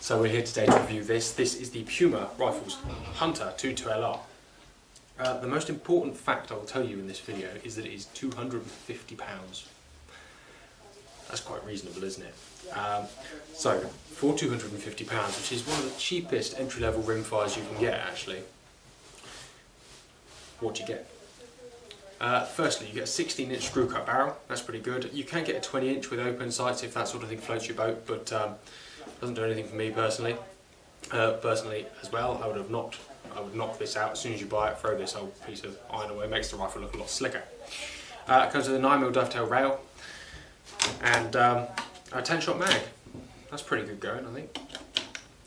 So we're here today to review this. This is the Puma Rifles Hunter 22LR. The most important fact I will tell you in this video is that it is £250. That's quite reasonable, isn't it? So, for £250, which is one of the cheapest entry-level rimfires you can get, actually, what do you get? Firstly, you get a 16-inch screw-cut barrel. That's pretty good. You can get a 20-inch with open sights if that sort of thing floats your boat, but doesn't do anything for me personally. Personally, as well, I would knock this out as soon as you buy it. Throw this old piece of iron away. Makes the rifle look a lot slicker. It comes with a 9mm dovetail rail and a 10-shot mag. That's pretty good going, I think.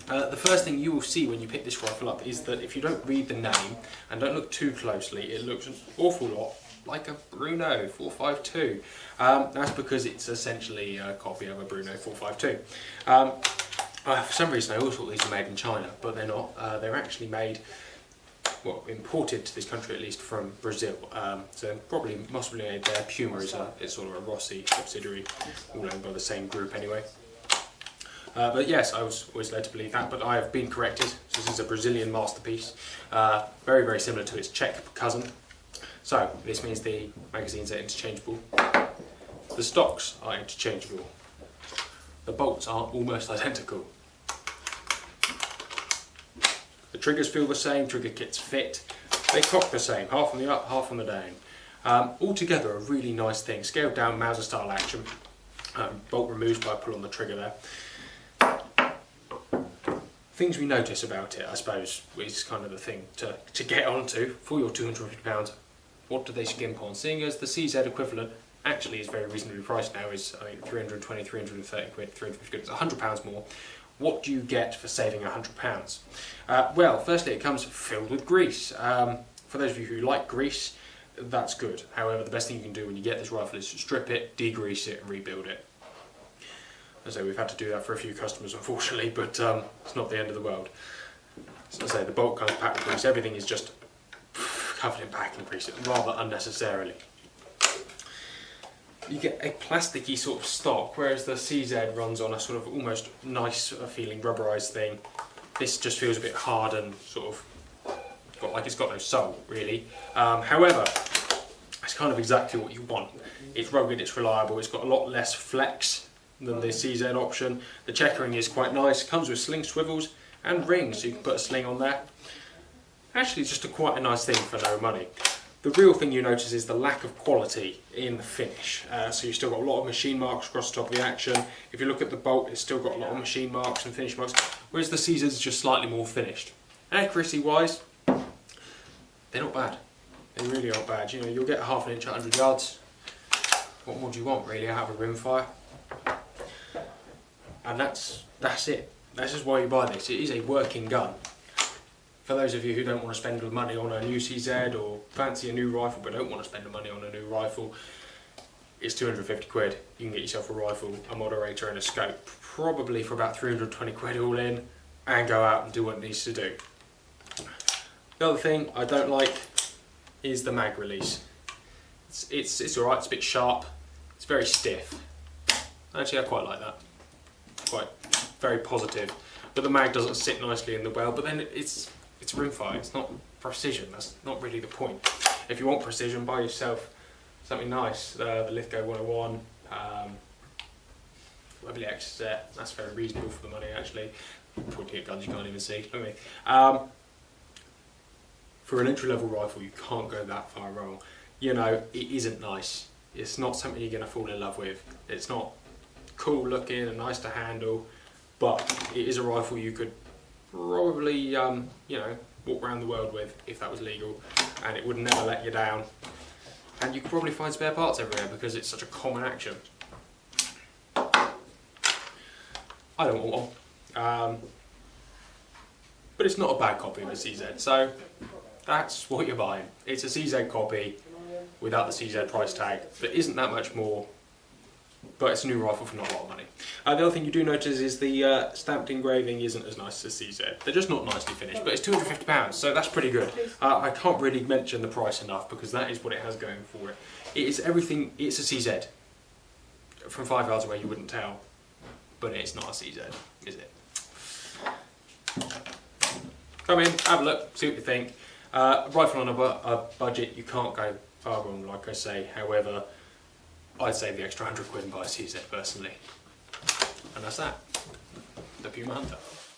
The first thing you will see when you pick this rifle up is that if you don't read the name and don't look too closely, it looks an awful lot like a Bruno 452. That's because it's essentially a copy of a Bruno 452. For some reason I always thought these were made in China, but they're not. They're actually made, well, imported to this country at least from Brazil. So probably must be made there. Puma is sort of a Rossi subsidiary, all owned by the same group anyway. But yes, I was always led to believe that, but I have been corrected. So this is a Brazilian masterpiece, very, very similar to its Czech cousin. So this means the magazines are interchangeable. The stocks are interchangeable. The bolts are almost identical. The triggers feel the same, trigger kits fit. They cock the same, half on the up, half on the down. Altogether a really nice thing, scaled down Mauser style action. Bolt removed by a pull on the trigger there. Things we notice about it, I suppose, is kind of the thing to get onto for your £250. What do they skimp on? Seeing as the CZ equivalent actually is very reasonably priced now, is I think 320, 330 quid, 350 quid, it's £100 more. What do you get for saving £100? Well, firstly it comes filled with grease. For those of you who like grease, that's good. However, the best thing you can do when you get this rifle is strip it, degrease it and rebuild it. As I say, we've had to do that for a few customers unfortunately, but it's not the end of the world. As I say, the bolt comes packed with grease, everything is just covered in packing grease, rather unnecessarily. You get a plasticky sort of stock, whereas the CZ runs on a sort of almost nice feeling rubberized thing. This just feels a bit hard and sort of like it's got no soul really. However, it's kind of exactly what you want. It's rugged, it's reliable, it's got a lot less flex than the CZ option. The checkering is quite nice, comes with sling swivels and rings, so you can put a sling on there. Actually just quite a nice thing for no money. The real thing you notice is the lack of quality in the finish. So you've still got a lot of machine marks across the top of the action. If you look at the bolt, it's still got a lot of machine marks and finish marks, whereas the CZ is just slightly more finished. Accuracy wise, they're not bad. They really aren't bad. You know, you'll get half an inch at 100 yards. What more do you want really out of a rimfire? And that's it. This is why you buy this. It is a working gun. For those of you who don't want to spend money on a new CZ or fancy a new rifle but don't want to spend the money on a new rifle, it's 250 quid. You can get yourself a rifle, a moderator and a scope, probably for about 320 quid all in, and go out and do what it needs to do. The other thing I don't like is the mag release. It's alright, it's a bit sharp, it's very stiff. Actually I quite like that. Quite very positive, but the mag doesn't sit nicely in the well. But then it's rimfire, it's not precision. That's not really the point. If you want precision, buy yourself something nice. The Lithgow 101, Webley XZ. That's very reasonable for the money actually. Pointing at guns you can't even see. Look at me. For an entry-level rifle, you can't go that far wrong. You know, it isn't nice. It's not something you're going to fall in love with. It's not cool looking and nice to handle, but it is a rifle you could probably you know, walk around the world with if that was legal, and it would never let you down, and you could probably find spare parts everywhere because it's such a common action. I don't want one, but it's not a bad copy of a CZ, so that's what you're buying. It's a CZ copy without the CZ price tag. There isn't that much more, but it's a new rifle for not a lot of money. The other thing you do notice is the stamped engraving isn't as nice as CZ. They're just not nicely finished, but it's £250, so that's pretty good. I can't really mention the price enough because that is what it has going for it. It is everything. It's a CZ. From 5 yards away you wouldn't tell, but it's not a CZ, is it? come in, have a look, see what you think. Rifle on a budget, you can't go far wrong, like I say. However, I'd save the extra £100 and buy a CZ personally. And that's that. The Puma Hunter.